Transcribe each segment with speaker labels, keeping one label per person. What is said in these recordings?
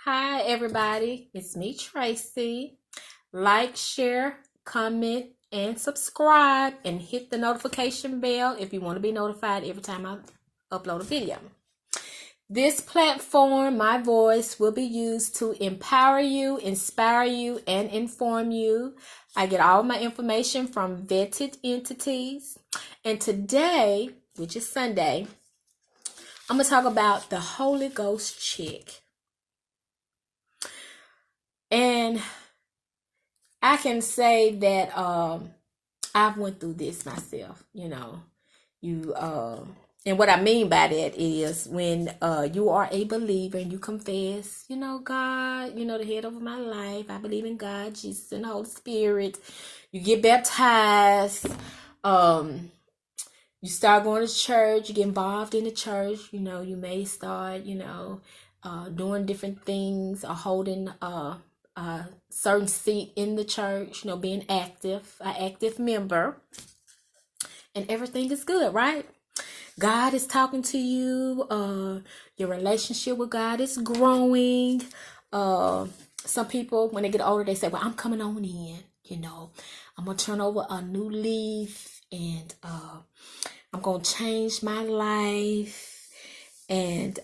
Speaker 1: Hi, everybody. It's me, Tracy. Like, share, comment, and subscribe, and hit the notification bell if you want to be notified every time I upload a video. This platform, my voice, will be used to empower you, inspire you, and inform you. I get all my information from vetted entities. And today, which is Sunday, I'm going to talk about the Holy Ghost check. And I can say that I've went through this myself, and what I mean by that is when you are a believer and you confess, God, the head over my life. I believe in God, Jesus, and the Holy Spirit. You get baptized. You start going to church. You get involved in the church. You may start, doing different things or holding a certain seat in the church, being an active member, and everything is good, right? God is talking to you. Your relationship with God is growing. Some people, when they get older, they say, well, I'm coming on in, I'm going to turn over a new leaf, and I'm going to change my life. And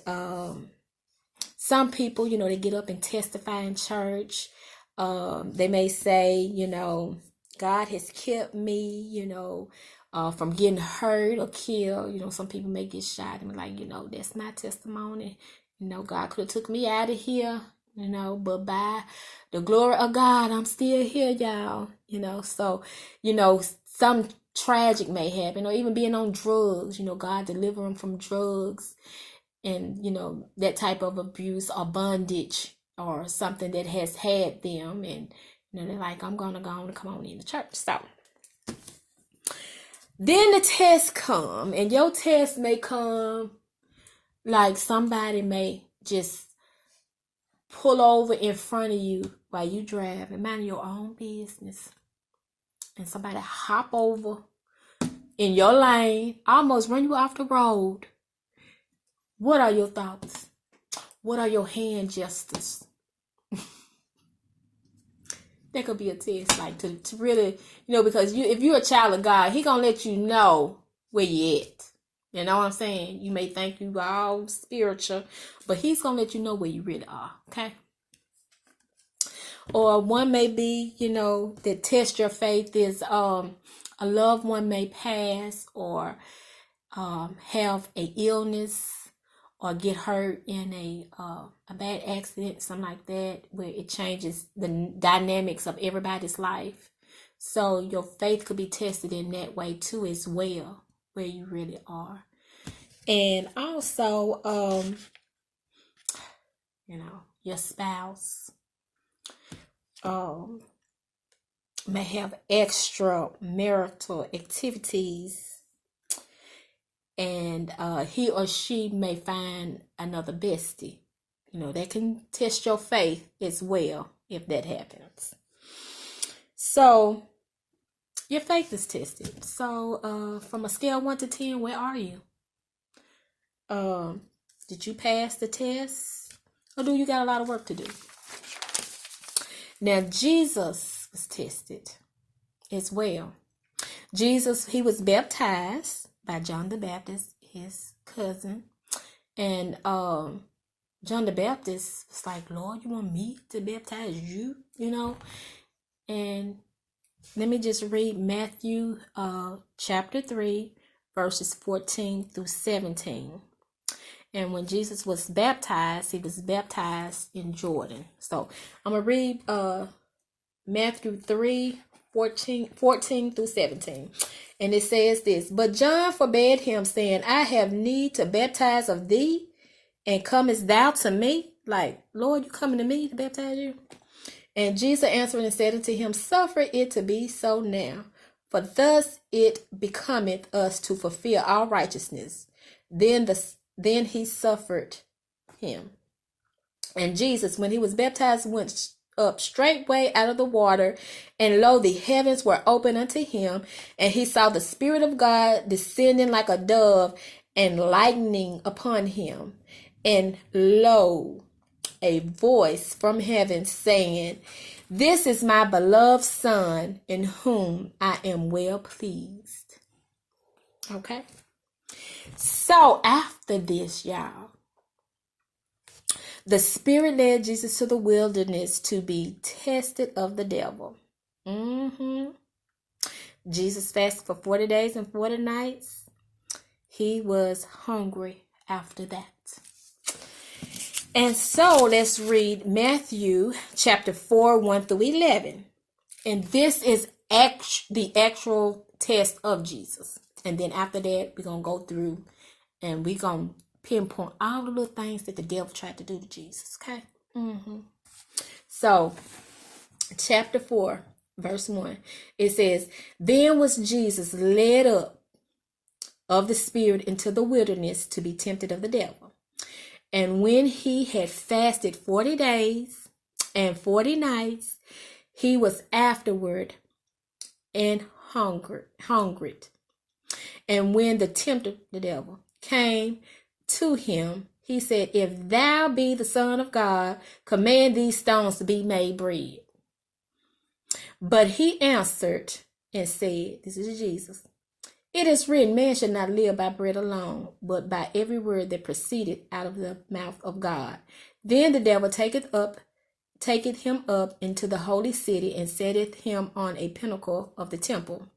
Speaker 1: some people, they get up and testify in church. They may say, God has kept me, from getting hurt or killed. Some people may get shot and be like, that's my testimony. God could have took me out of here, but by the glory of God, I'm still here, y'all. So, some tragic may happen, or even being on drugs, God deliver them from drugs and, that type of abuse or bondage or something that has had them. And, they're like, I'm going to go on and come on in the church. So then the test come, and your test may come like somebody may just pull over in front of you while you drive and mind your own business. And somebody hop over in your lane, almost run you off the road. What are your thoughts? What are your hand gestures? That could be a test, like to really, because if you're a child of God, He gonna let you know where you at. You know what I'm saying? You may think you all spiritual, but He's gonna let you know where you really are. Okay. Or one may be, that test your faith is a loved one may pass, or have a illness, or get hurt in a bad accident, something like that, where it changes the dynamics of everybody's life. So your faith could be tested in that way too, as well, where you really are. And also, your spouse may have extra marital activities, and he or she may find another bestie. That can test your faith as well if that happens. So your faith is tested. So from a scale 1 to 10, where are you? Did you pass the test, or do you got a lot of work to do? Now, Jesus was tested as well. Jesus, he was baptized by John the Baptist, his cousin. And John the Baptist was like, Lord, you want me to baptize you? And let me just read Matthew chapter 3, verses 14 through 17. And when Jesus was baptized, he was baptized in Jordan. So I'm going to read Matthew 3, 14 through 17. And it says this: But John forbade him, saying, I have need to baptize of thee, and comest thou to me? Like, Lord, you coming to me to baptize you? And Jesus answering and said unto him, Suffer it to be so now, for thus it becometh us to fulfill all righteousness. Then he suffered him. And Jesus, when he was baptized, went up straightway out of the water, and lo, the heavens were open unto him, and he saw the Spirit of God descending like a dove and lightning upon him. And lo, a voice from heaven saying, "This is my beloved Son, in whom I am well pleased." Okay? So after this, y'all, the Spirit led Jesus to the wilderness to be tested of the devil. Jesus fasted for 40 days and 40 nights. He was hungry after that. And so let's read Matthew chapter 4, 1 through 11. And this is the actual test of Jesus. And then after that, we're going to go through and we're going to pinpoint all the little things that the devil tried to do to Jesus. Okay? So, chapter 4, verse 1. It says, "Then was Jesus led up of the Spirit into the wilderness to be tempted of the devil. And when he had fasted 40 days and 40 nights, he was afterward and hungered. And when the tempter, the devil, came to him, he said, 'If thou be the Son of God, command these stones to be made bread.' But he answered and said," this is Jesus, "It is written, man shall not live by bread alone, but by every word that proceeded out of the mouth of God. Then the devil taketh him up into the holy city, and setteth him on a pinnacle of the temple,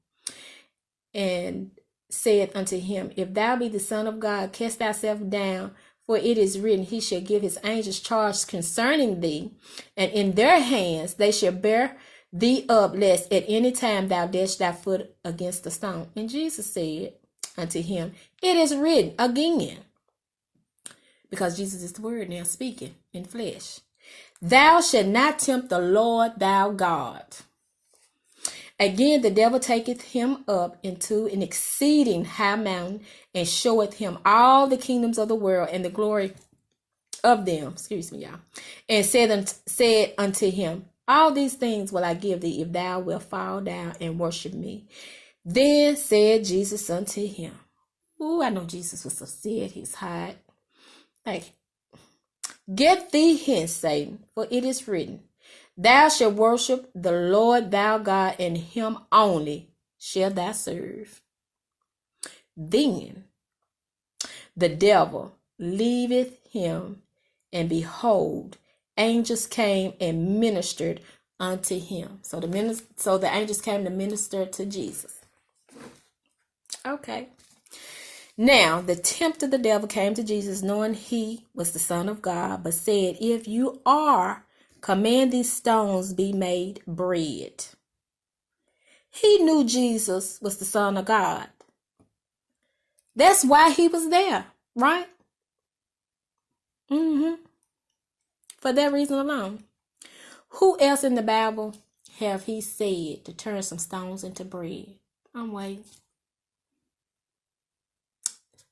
Speaker 1: and said unto him, If thou be the Son of God, cast thyself down, for it is written, He shall give his angels charge concerning thee, and in their hands they shall bear thee up, lest at any time thou dash thy foot against a stone. And Jesus said unto him, It is written," again, because Jesus is the Word now speaking in flesh, "Thou shalt not tempt the Lord thy God." Again, the devil taketh him up into an exceeding high mountain, and showeth him all the kingdoms of the world and the glory of them. Excuse me, y'all. And said unto him, "All these things will I give thee, if thou wilt fall down and worship me." Then said Jesus unto him, ooh, I know Jesus was upset. He's hot. Like, "Get thee hence, Satan, for it is written, Thou shalt worship the Lord thy God, and him only shalt thou serve." Then the devil leaveth him, and behold, angels came and ministered unto him. So the angels came to minister to Jesus. Okay. Now the tempter, the devil, came to Jesus, knowing he was the Son of God, but said, "If you are, command these stones be made bread." He knew Jesus was the Son of God. That's why he was there, right? For that reason alone. Who else in the Bible have he said to turn some stones into bread? I'm waiting.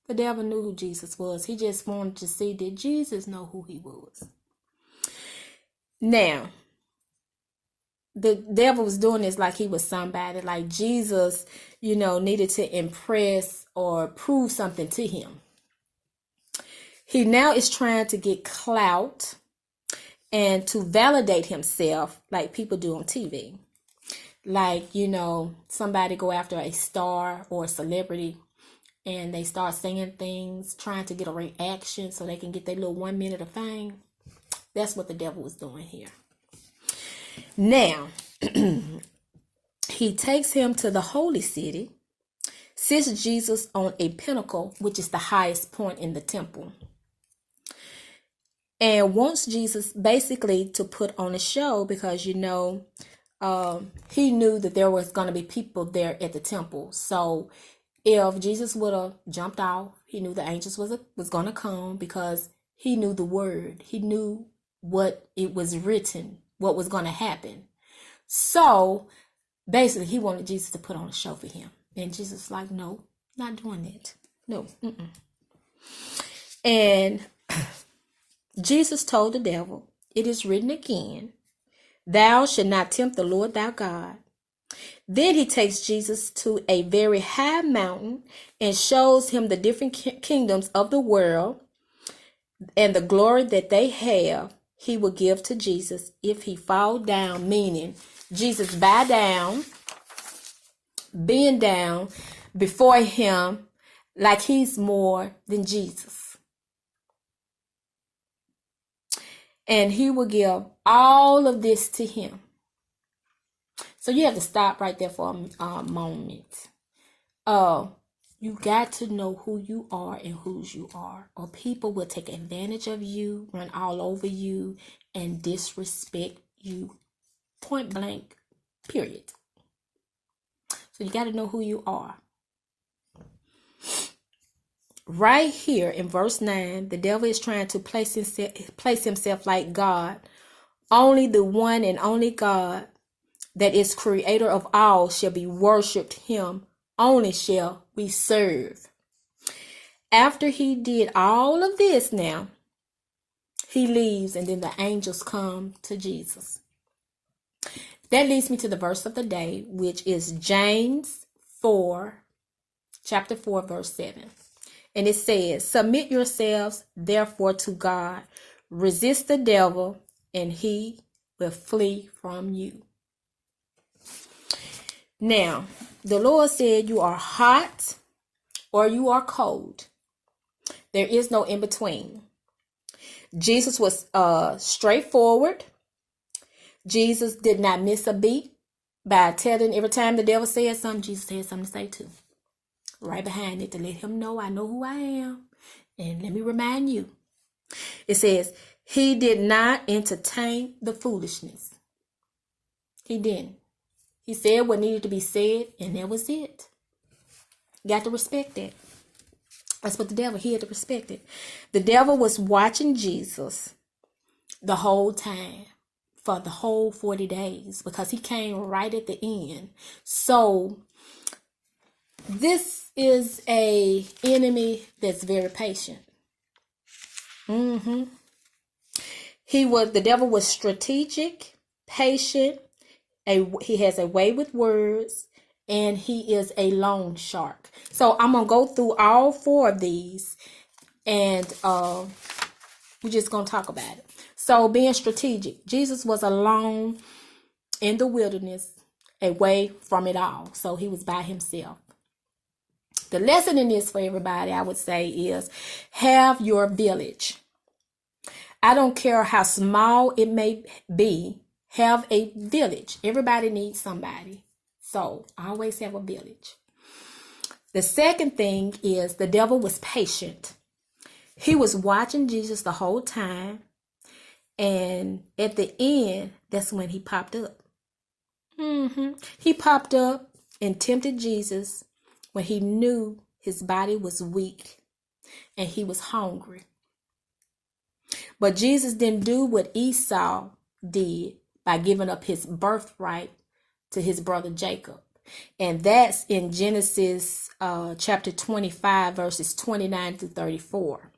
Speaker 1: The devil knew who Jesus was. He just wanted to see, did Jesus know who he was? Now, the devil was doing this like he was somebody, like Jesus, needed to impress or prove something to him. He now is trying to get clout and to validate himself like people do on TV. Like, somebody go after a star or a celebrity and they start saying things, trying to get a reaction so they can get their little 1 minute of fame. That's what the devil was doing here. Now, he takes him to the holy city, sits Jesus on a pinnacle, which is the highest point in the temple, and wants Jesus basically to put on a show because, he knew that there was going to be people there at the temple. So if Jesus would have jumped off, he knew the angels was going to come because he knew the word. He knew what it was written, what was going to happen. So basically he wanted Jesus to put on a show for him. And Jesus was like, no, not doing that. No. And Jesus told the devil, "It is written again, Thou shalt not tempt the Lord thy God." Then he takes Jesus to a very high mountain and shows him the different kingdoms of the world and the glory that they have. he will give to Jesus if he fall down, meaning Jesus bow down, bend down before him like he's more than Jesus. And he will give all of this to him. So you have to stop right there for a moment. You got to know who you are and whose you are, or people will take advantage of you, run all over you, and disrespect you, point blank, period. So you got to know who you are. Right here in verse 9, the devil is trying to place himself like God. Only the one and only God that is creator of all shall be worshipped. Him only shall we serve. After he did all of this now, he leaves, and then the angels come to Jesus. That leads me to the verse of the day, which is James 4, chapter 4, verse 7. And it says, submit yourselves therefore to God. Resist the devil, and he will flee from you. Now, the Lord said you are hot or you are cold. There is no in between. Jesus was straightforward. Jesus did not miss a beat by telling every time the devil said something, Jesus had something to say too. Right behind it to let him know, I know who I am. And let me remind you. It says, he did not entertain the foolishness. He didn't. He said what needed to be said, and that was it. Got to respect that. That's what the devil, he had to respect it. The devil was watching Jesus the whole time, for the whole 40 days, because he came right at the end. So this is a enemy that's very patient. The devil was strategic, patient. He has a way with words, and he is a loan shark. So I'm going to go through all four of these, and we're just going to talk about it. So being strategic, Jesus was alone in the wilderness, away from it all. So he was by himself. The lesson in this for everybody, I would say, is have your village. I don't care how small it may be. Have a village. Everybody needs somebody. So always have a village. The second thing is the devil was patient. He was watching Jesus the whole time. And at the end, that's when he popped up. He popped up and tempted Jesus when he knew his body was weak and he was hungry. But Jesus didn't do what Esau did by giving up his birthright to his brother Jacob. And that's in Genesis chapter 25, verses 29 through 34.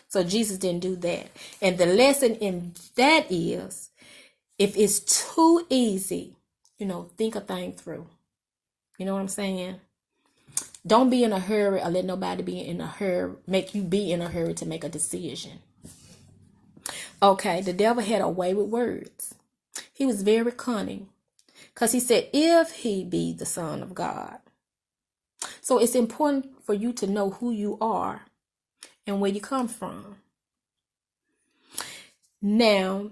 Speaker 1: So Jesus didn't do that. And the lesson in that is, if it's too easy, think a thing through. You know what I'm saying? Don't be in a hurry or let nobody be in a hurry, make you be in a hurry to make a decision. Okay, the devil had a way with words. He was very cunning because he said, if he be the Son of God. So it's important for you to know who you are and where you come from. Now,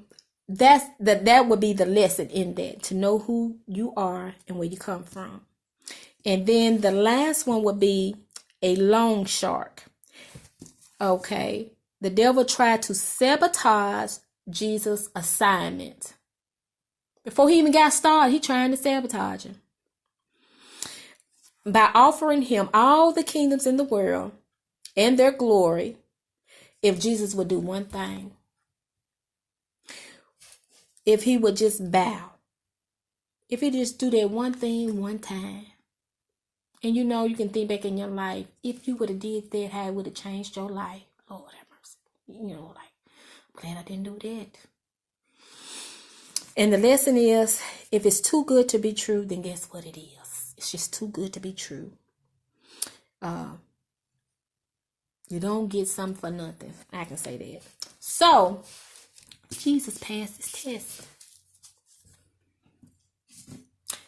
Speaker 1: that would be the lesson in that, to know who you are and where you come from. And then the last one would be a loan shark. Okay, the devil tried to sabotage Jesus' assignment. Before he even got started, he trying to sabotage him by offering him all the kingdoms in the world and their glory if Jesus would do one thing. If he would just bow. If he just do that one thing one time. And you can think back in your life, if you would have did that, how it would have changed your life. Lord have mercy. I'm glad I didn't do that. And the lesson is, if it's too good to be true, then guess what it is? It's just too good to be true. You don't get something for nothing. I can say that. So, Jesus passed his test.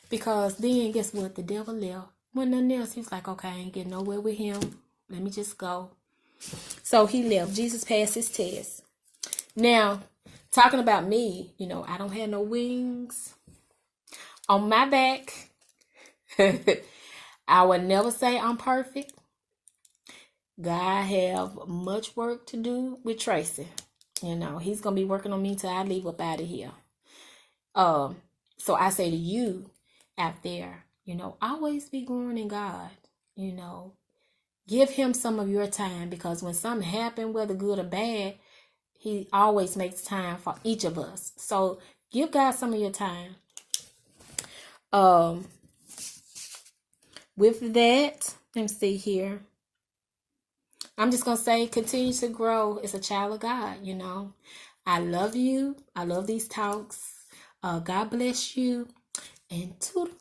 Speaker 1: Because then, guess what? The devil left. When nothing else, he was like, okay, I ain't getting nowhere with him. Let me just go. So he left. Jesus passed his test. Now, talking about me, I don't have no wings on my back. I would never say I'm perfect. God have much work to do with Tracy. He's going to be working on me till I leave up out of here. So I say to you out there, always be growing in God. Give him some of your time, because when something happens, whether good or bad, he always makes time for each of us. So give God some of your time. With that, let me see here. I'm just going to say, continue to grow as a child of God, I love you. I love these talks. God bless you. And toodle